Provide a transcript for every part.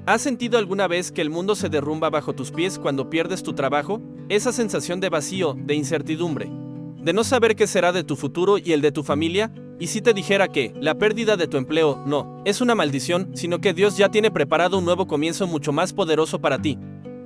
¿Has sentido alguna vez que el mundo se derrumba bajo tus pies cuando pierdes tu trabajo? Esa sensación de vacío, de incertidumbre, de no saber qué será de tu futuro y el de tu familia. ¿Y si te dijera que la pérdida de tu empleo no es una maldición, sino que Dios ya tiene preparado un nuevo comienzo mucho más poderoso para ti?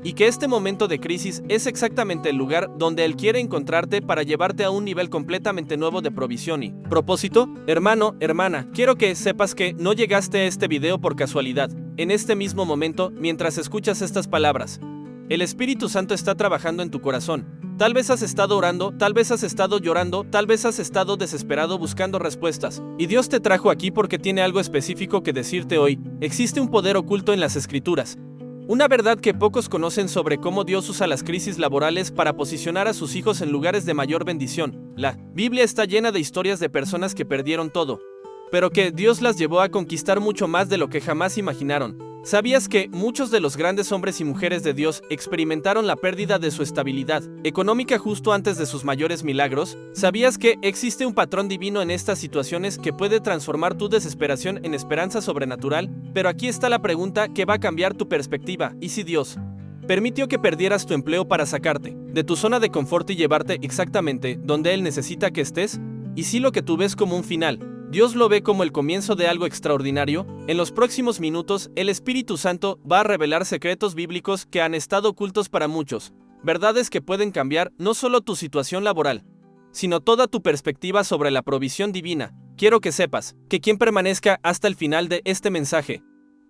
Y que este momento de crisis es exactamente el lugar donde Él quiere encontrarte para llevarte a un nivel completamente nuevo de provisión y propósito. Hermano, hermana, quiero que sepas que no llegaste a este video por casualidad. En este mismo momento, mientras escuchas estas palabras, el Espíritu Santo está trabajando en tu corazón. Tal vez has estado orando, tal vez has estado llorando, tal vez has estado desesperado buscando respuestas. Y Dios te trajo aquí porque tiene algo específico que decirte hoy. Existe un poder oculto en las Escrituras. Una verdad que pocos conocen sobre cómo Dios usa las crisis laborales para posicionar a sus hijos en lugares de mayor bendición. La Biblia está llena de historias de personas que perdieron todo, pero que Dios las llevó a conquistar mucho más de lo que jamás imaginaron. ¿Sabías que muchos de los grandes hombres y mujeres de Dios experimentaron la pérdida de su estabilidad económica justo antes de sus mayores milagros? ¿Sabías que existe un patrón divino en estas situaciones que puede transformar tu desesperación en esperanza sobrenatural? Pero aquí está la pregunta que va a cambiar tu perspectiva. ¿Y si Dios permitió que perdieras tu empleo para sacarte de tu zona de confort y llevarte exactamente donde Él necesita que estés? ¿Y si lo que tú ves como un final, Dios lo ve como el comienzo de algo extraordinario? En los próximos minutos, el Espíritu Santo va a revelar secretos bíblicos que han estado ocultos para muchos, verdades que pueden cambiar no solo tu situación laboral, sino toda tu perspectiva sobre la provisión divina. Quiero que sepas que quien permanezca hasta el final de este mensaje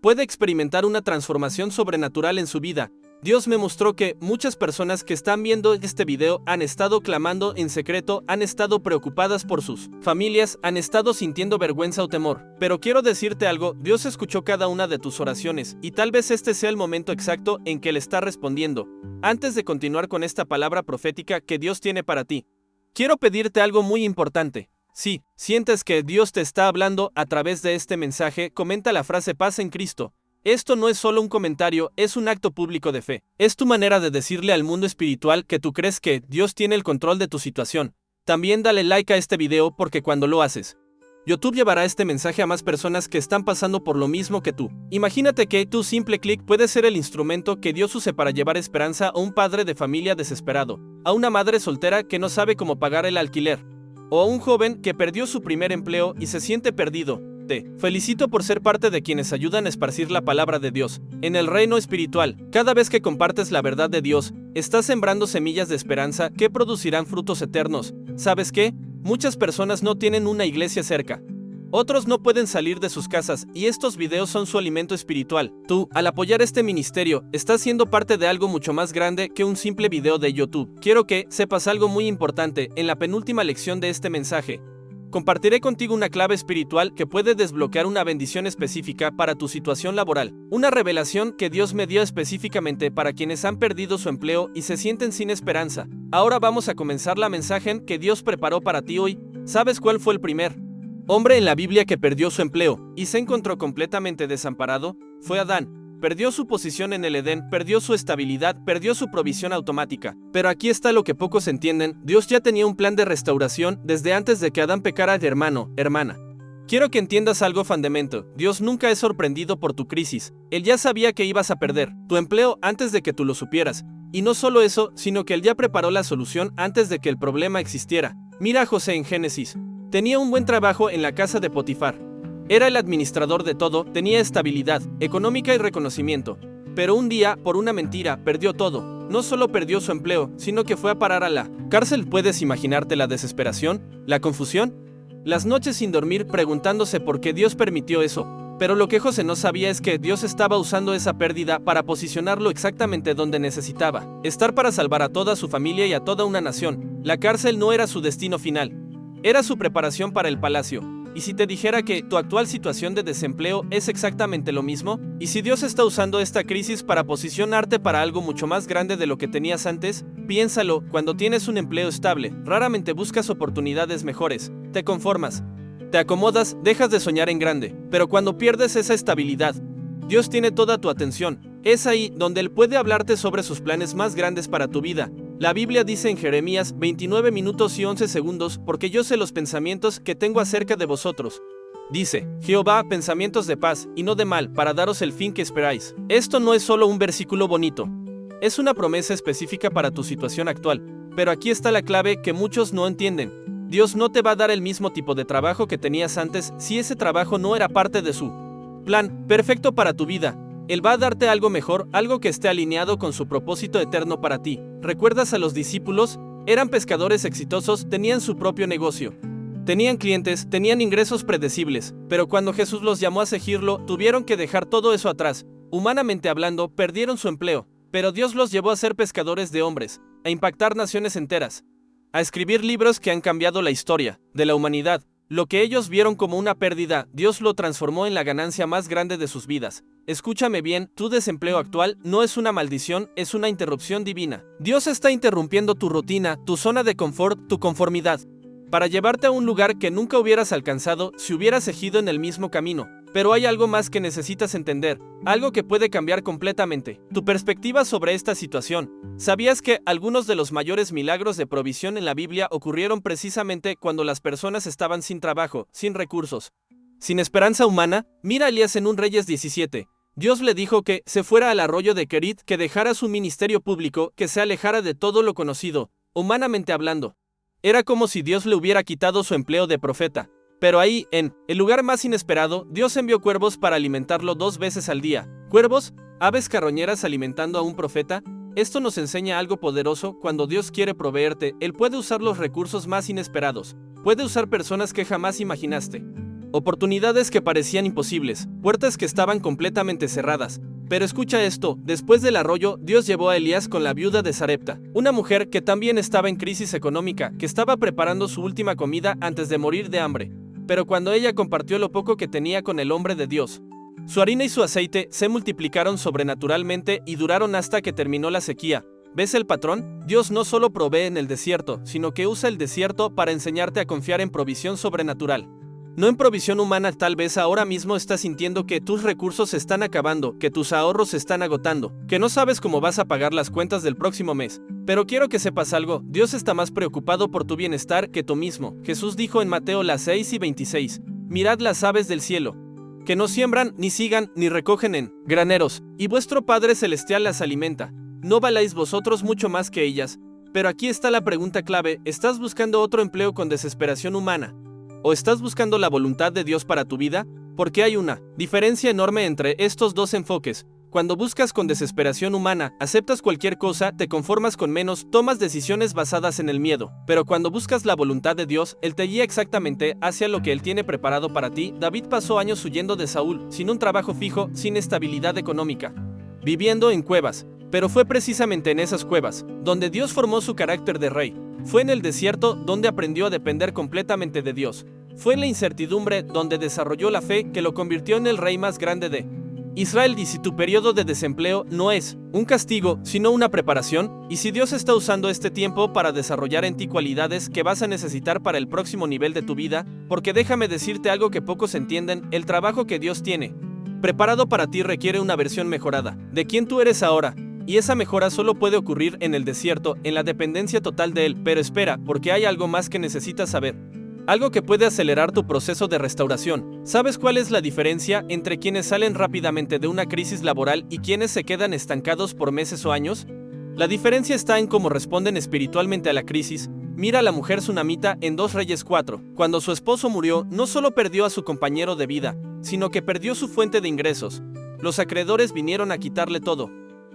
puede experimentar una transformación sobrenatural en su vida. Dios me mostró que muchas personas que están viendo este video han estado clamando en secreto, han estado preocupadas por sus familias, han estado sintiendo vergüenza o temor. Pero quiero decirte algo, Dios escuchó cada una de tus oraciones y tal vez este sea el momento exacto en que Él está respondiendo. Antes de continuar con esta palabra profética que Dios tiene para ti, quiero pedirte algo muy importante. Si sientes que Dios te está hablando a través de este mensaje, comenta la frase paz en Cristo. Esto no es solo un comentario, es un acto público de fe. Es tu manera de decirle al mundo espiritual que tú crees que Dios tiene el control de tu situación. También dale like a este video porque cuando lo haces, YouTube llevará este mensaje a más personas que están pasando por lo mismo que tú. Imagínate que tu simple clic puede ser el instrumento que Dios use para llevar esperanza a un padre de familia desesperado, a una madre soltera que no sabe cómo pagar el alquiler, o a un joven que perdió su primer empleo y se siente perdido. Te felicito por ser parte de quienes ayudan a esparcir la palabra de Dios en el reino espiritual. Cada vez que compartes la verdad de Dios, estás sembrando semillas de esperanza que producirán frutos eternos. ¿Sabes qué? Muchas personas no tienen una iglesia cerca. Otros no pueden salir de sus casas y estos videos son su alimento espiritual. Tú, al apoyar este ministerio, estás siendo parte de algo mucho más grande que un simple video de YouTube. Quiero que sepas algo muy importante en la penúltima lección de este mensaje. Compartiré contigo una clave espiritual que puede desbloquear una bendición específica para tu situación laboral. Una revelación que Dios me dio específicamente para quienes han perdido su empleo y se sienten sin esperanza. Ahora vamos a comenzar la mensaje que Dios preparó para ti hoy. ¿Sabes cuál fue el primer hombre en la Biblia que perdió su empleo y se encontró completamente desamparado? Fue Adán. Perdió su posición en el Edén, perdió su estabilidad, perdió su provisión automática. Pero aquí está lo que pocos entienden, Dios ya tenía un plan de restauración desde antes de que Adán pecara. Hermano, hermana, quiero que entiendas algo fundamental. Dios nunca es sorprendido por tu crisis. Él ya sabía que ibas a perder tu empleo antes de que tú lo supieras. Y no solo eso, sino que Él ya preparó la solución antes de que el problema existiera. Mira a José en Génesis. Tenía un buen trabajo en la casa de Potifar. Era el administrador de todo, tenía estabilidad económica y reconocimiento. Pero un día, por una mentira, perdió todo. No solo perdió su empleo, sino que fue a parar a la cárcel. ¿Puedes imaginarte la desesperación? ¿La confusión? Las noches sin dormir preguntándose por qué Dios permitió eso. Pero lo que José no sabía es que Dios estaba usando esa pérdida para posicionarlo exactamente donde necesitaba estar para salvar a toda su familia y a toda una nación. La cárcel no era su destino final. Era su preparación para el palacio. ¿Y si te dijera que tu actual situación de desempleo es exactamente lo mismo? ¿Y si Dios está usando esta crisis para posicionarte para algo mucho más grande de lo que tenías antes? Piénsalo, cuando tienes un empleo estable, raramente buscas oportunidades mejores, te conformas, te acomodas, dejas de soñar en grande. Pero cuando pierdes esa estabilidad, Dios tiene toda tu atención. Es ahí donde Él puede hablarte sobre sus planes más grandes para tu vida. La Biblia dice en Jeremías 29 minutos y 11 segundos, porque yo sé los pensamientos que tengo acerca de vosotros, Dice, Jehová, pensamientos de paz y no de mal, para daros el fin que esperáis. Esto no es solo un versículo bonito. Es una promesa específica para tu situación actual. Pero aquí está la clave que muchos no entienden. Dios no te va a dar el mismo tipo de trabajo que tenías antes si ese trabajo no era parte de su plan perfecto para tu vida. Él va a darte algo mejor, algo que esté alineado con su propósito eterno para ti. ¿Recuerdas a los discípulos? Eran pescadores exitosos, tenían su propio negocio. Tenían clientes, tenían ingresos predecibles, pero cuando Jesús los llamó a seguirlo, tuvieron que dejar todo eso atrás. Humanamente hablando, perdieron su empleo, pero Dios los llevó a ser pescadores de hombres, a impactar naciones enteras, a escribir libros que han cambiado la historia de la humanidad. Lo que ellos vieron como una pérdida, Dios lo transformó en la ganancia más grande de sus vidas. Escúchame bien, tu desempleo actual no es una maldición, es una interrupción divina. Dios está interrumpiendo tu rutina, tu zona de confort, tu conformidad, para llevarte a un lugar que nunca hubieras alcanzado si hubieras seguido en el mismo camino. Pero hay algo más que necesitas entender, algo que puede cambiar completamente tu perspectiva sobre esta situación. ¿Sabías que algunos de los mayores milagros de provisión en la Biblia ocurrieron precisamente cuando las personas estaban sin trabajo, sin recursos, sin esperanza humana? Mira a Elías en 1 Reyes 17. Dios le dijo que se fuera al arroyo de Kerit, que dejara su ministerio público, que se alejara de todo lo conocido, humanamente hablando. Era como si Dios le hubiera quitado su empleo de profeta. Pero ahí, en el lugar más inesperado, Dios envió cuervos para alimentarlo 2 veces al día. ¿Cuervos? ¿Aves carroñeras alimentando a un profeta? Esto nos enseña algo poderoso. Cuando Dios quiere proveerte, Él puede usar los recursos más inesperados. Puede usar personas que jamás imaginaste. Oportunidades que parecían imposibles, puertas que estaban completamente cerradas. Pero escucha esto, después del arroyo, Dios llevó a Elías con la viuda de Sarepta, una mujer que también estaba en crisis económica, que estaba preparando su última comida antes de morir de hambre. Pero cuando ella compartió lo poco que tenía con el hombre de Dios, su harina y su aceite se multiplicaron sobrenaturalmente y duraron hasta que terminó la sequía. ¿Ves el patrón? Dios no solo provee en el desierto, sino que usa el desierto para enseñarte a confiar en provisión sobrenatural. No en provisión humana. Tal vez ahora mismo estás sintiendo que tus recursos se están acabando, que tus ahorros se están agotando, que no sabes cómo vas a pagar las cuentas del próximo mes. Pero quiero que sepas algo, Dios está más preocupado por tu bienestar que tú mismo. Jesús dijo en Mateo 6:26, mirad las aves del cielo, que no siembran, ni sigan, ni recogen en graneros, y vuestro Padre Celestial las alimenta. ¿No valéis vosotros mucho más que ellas? Pero aquí está la pregunta clave, ¿estás buscando otro empleo con desesperación humana? ¿O estás buscando la voluntad de Dios para tu vida? Porque hay una diferencia enorme entre estos dos enfoques. Cuando buscas con desesperación humana, aceptas cualquier cosa, te conformas con menos, tomas decisiones basadas en el miedo. Pero cuando buscas la voluntad de Dios, Él te guía exactamente hacia lo que Él tiene preparado para ti. David pasó años huyendo de Saúl, sin un trabajo fijo, sin estabilidad económica, viviendo en cuevas. Pero fue precisamente en esas cuevas donde Dios formó su carácter de rey. Fue en el desierto donde aprendió a depender completamente de Dios. Fue en la incertidumbre donde desarrolló la fe que lo convirtió en el rey más grande de Israel. Y si tu periodo de desempleo no es un castigo, sino una preparación, y si Dios está usando este tiempo para desarrollar en ti cualidades que vas a necesitar para el próximo nivel de tu vida, porque déjame decirte algo que pocos entienden, el trabajo que Dios tiene preparado para ti requiere una versión mejorada de quien tú eres ahora. Y esa mejora solo puede ocurrir en el desierto, en la dependencia total de Él. Pero espera, porque hay algo más que necesitas saber. Algo que puede acelerar tu proceso de restauración. ¿Sabes cuál es la diferencia entre quienes salen rápidamente de una crisis laboral y quienes se quedan estancados por meses o años? La diferencia está en cómo responden espiritualmente a la crisis. Mira a la mujer tsunamita en 2 Reyes 4. Cuando su esposo murió, no solo perdió a su compañero de vida, sino que perdió su fuente de ingresos. Los acreedores vinieron a quitarle todo.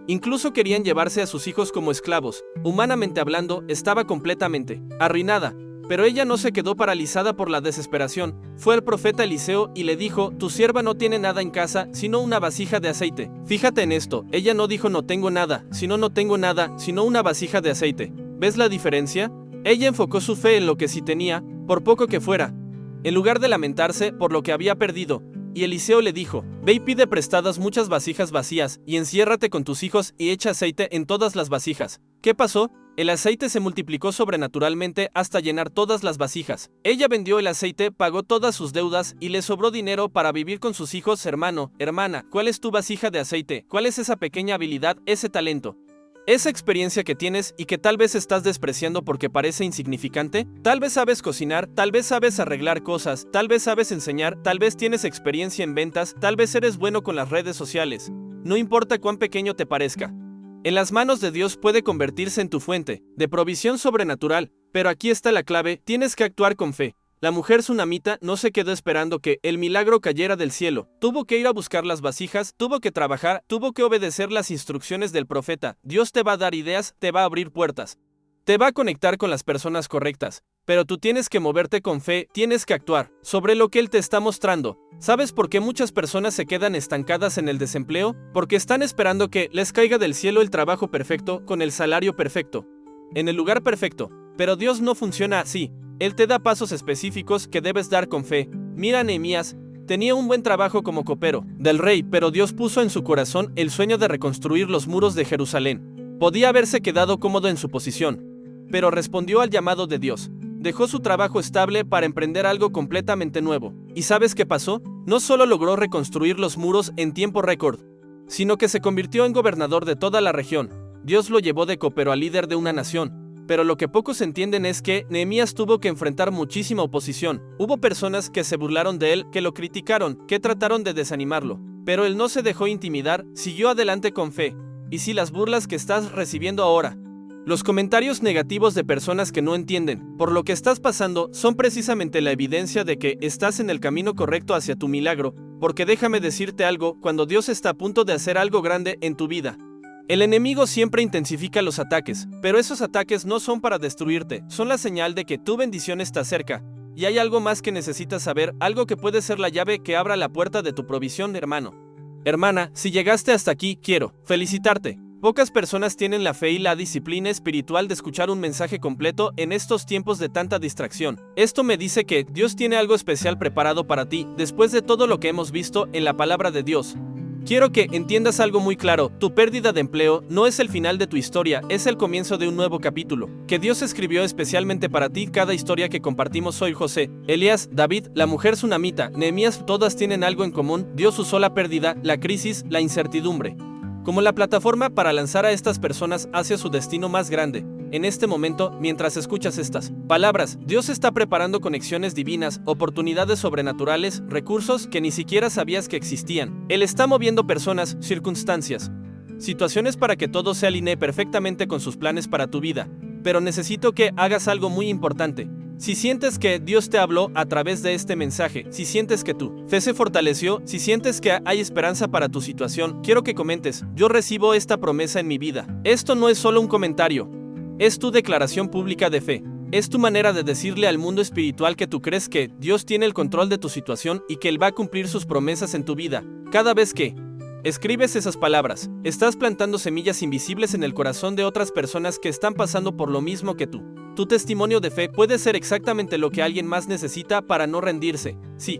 Incluso querían llevarse a sus hijos como esclavos. Humanamente hablando, estaba completamente arruinada. Pero ella no se quedó paralizada por la desesperación. Fue al profeta Eliseo y le dijo, tu sierva no tiene nada en casa, sino una vasija de aceite. Fíjate en esto, ella no dijo no tengo nada, sino una vasija de aceite. ¿Ves la diferencia? Ella enfocó su fe en lo que sí tenía, por poco que fuera, en lugar de lamentarse por lo que había perdido. Y Eliseo le dijo, ve y pide prestadas muchas vasijas vacías, y enciérrate con tus hijos y echa aceite en todas las vasijas. ¿Qué pasó? El aceite se multiplicó sobrenaturalmente hasta llenar todas las vasijas. Ella vendió el aceite, pagó todas sus deudas y le sobró dinero para vivir con sus hijos. Hermano, hermana, ¿cuál es tu vasija de aceite? ¿Cuál es esa pequeña habilidad, ese talento Esa experiencia que tienes y que tal vez estás despreciando porque parece insignificante, tal vez sabes cocinar, tal vez sabes arreglar cosas, tal vez sabes enseñar, tal vez tienes experiencia en ventas, tal vez eres bueno con las redes sociales. No importa cuán pequeño te parezca. En las manos de Dios puede convertirse en tu fuente de provisión sobrenatural, pero aquí está la clave, tienes que actuar con fe. La mujer tsunamita no se quedó esperando que el milagro cayera del cielo. Tuvo que ir a buscar las vasijas, tuvo que trabajar, tuvo que obedecer las instrucciones del profeta. Dios te va a dar ideas, te va a abrir puertas. Te va a conectar con las personas correctas. Pero tú tienes que moverte con fe, tienes que actuar sobre lo que Él te está mostrando. ¿Sabes por qué muchas personas se quedan estancadas en el desempleo? Porque están esperando que les caiga del cielo el trabajo perfecto, con el salario perfecto, en el lugar perfecto. Pero Dios no funciona así. Él te da pasos específicos que debes dar con fe. Mira a Nehemías, tenía un buen trabajo como copero del rey, pero Dios puso en su corazón el sueño de reconstruir los muros de Jerusalén. Podía haberse quedado cómodo en su posición, pero respondió al llamado de Dios. Dejó su trabajo estable para emprender algo completamente nuevo. ¿Y sabes qué pasó? No solo logró reconstruir los muros en tiempo récord, sino que se convirtió en gobernador de toda la región. Dios lo llevó de copero a líder de una nación. Pero lo que pocos entienden es que Nehemías tuvo que enfrentar muchísima oposición. Hubo personas que se burlaron de él, que lo criticaron, que trataron de desanimarlo. Pero él no se dejó intimidar, siguió adelante con fe. Y si las burlas que estás recibiendo ahora, los comentarios negativos de personas que no entienden por lo que estás pasando, son precisamente la evidencia de que estás en el camino correcto hacia tu milagro, porque déjame decirte algo, cuando Dios está a punto de hacer algo grande en tu vida, el enemigo siempre intensifica los ataques, pero esos ataques no son para destruirte, son la señal de que tu bendición está cerca. Y hay algo más que necesitas saber, algo que puede ser la llave que abra la puerta de tu provisión, hermano. Hermana, si llegaste hasta aquí, quiero felicitarte. Pocas personas tienen la fe y la disciplina espiritual de escuchar un mensaje completo en estos tiempos de tanta distracción. Esto me dice que Dios tiene algo especial preparado para ti, después de todo lo que hemos visto en la palabra de Dios. Quiero que entiendas algo muy claro, tu pérdida de empleo no es el final de tu historia, es el comienzo de un nuevo capítulo, que Dios escribió especialmente para ti. Cada historia que compartimos hoy, José, Elías, David, la mujer tsunamita, Nehemías, todas tienen algo en común. Dios usó la pérdida, la crisis, la incertidumbre, como la plataforma para lanzar a estas personas hacia su destino más grande. En este momento, mientras escuchas estas palabras, Dios está preparando conexiones divinas, oportunidades sobrenaturales, recursos que ni siquiera sabías que existían. Él está moviendo personas, circunstancias, situaciones para que todo se alinee perfectamente con sus planes para tu vida. Pero necesito que hagas algo muy importante. Si sientes que Dios te habló a través de este mensaje, si sientes que tu fe se fortaleció, si sientes que hay esperanza para tu situación, quiero que comentes: yo recibo esta promesa en mi vida. Esto no es solo un comentario, es tu declaración pública de fe. Es tu manera de decirle al mundo espiritual que tú crees que Dios tiene el control de tu situación y que Él va a cumplir sus promesas en tu vida. Cada vez que escribes esas palabras, estás plantando semillas invisibles en el corazón de otras personas que están pasando por lo mismo que tú. Tu testimonio de fe puede ser exactamente lo que alguien más necesita para no rendirse. Sí,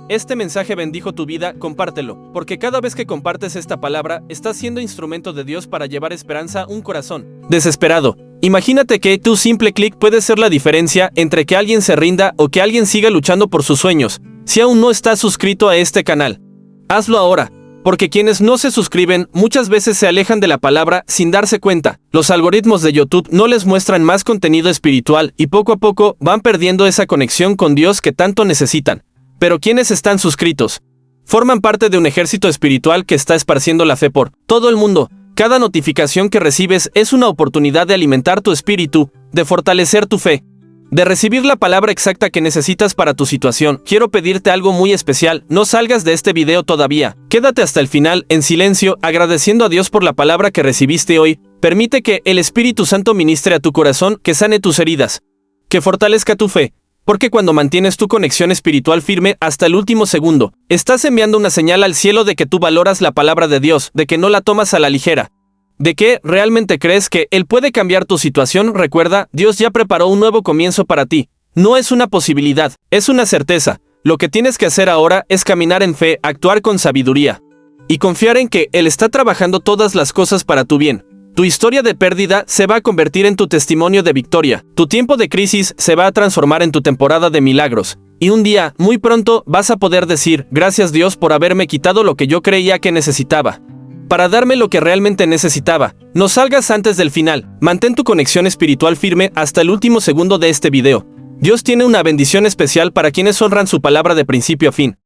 este mensaje bendijo tu vida, compártelo, porque cada vez que compartes esta palabra, estás siendo instrumento de Dios para llevar esperanza a un corazón desesperado. Imagínate que tu simple clic puede ser la diferencia entre que alguien se rinda o que alguien siga luchando por sus sueños. Si aún no estás suscrito a este canal, hazlo ahora. Porque quienes no se suscriben muchas veces se alejan de la palabra sin darse cuenta. Los algoritmos de YouTube no les muestran más contenido espiritual y poco a poco van perdiendo esa conexión con Dios que tanto necesitan. Pero quienes están suscritos forman parte de un ejército espiritual que está esparciendo la fe por todo el mundo. Cada notificación que recibes es una oportunidad de alimentar tu espíritu, de fortalecer tu fe, de recibir la palabra exacta que necesitas para tu situación. Quiero pedirte algo muy especial: no salgas de este video todavía. Quédate hasta el final, en silencio, agradeciendo a Dios por la palabra que recibiste hoy. Permite que el Espíritu Santo ministre a tu corazón, que sane tus heridas, que fortalezca tu fe. Porque cuando mantienes tu conexión espiritual firme hasta el último segundo, estás enviando una señal al cielo de que tú valoras la palabra de Dios, de que no la tomas a la ligera, de que realmente crees que Él puede cambiar tu situación. Recuerda, Dios ya preparó un nuevo comienzo para ti. No es una posibilidad, es una certeza. Lo que tienes que hacer ahora es caminar en fe, actuar con sabiduría y confiar en que Él está trabajando todas las cosas para tu bien. Tu historia de pérdida se va a convertir en tu testimonio de victoria. Tu tiempo de crisis se va a transformar en tu temporada de milagros. Y un día, muy pronto, vas a poder decir: gracias Dios por haberme quitado lo que yo creía que necesitaba. para darme lo que realmente necesitaba. No salgas antes del final. Mantén tu conexión espiritual firme hasta el último segundo de este video. Dios tiene una bendición especial para quienes honran su palabra de principio a fin.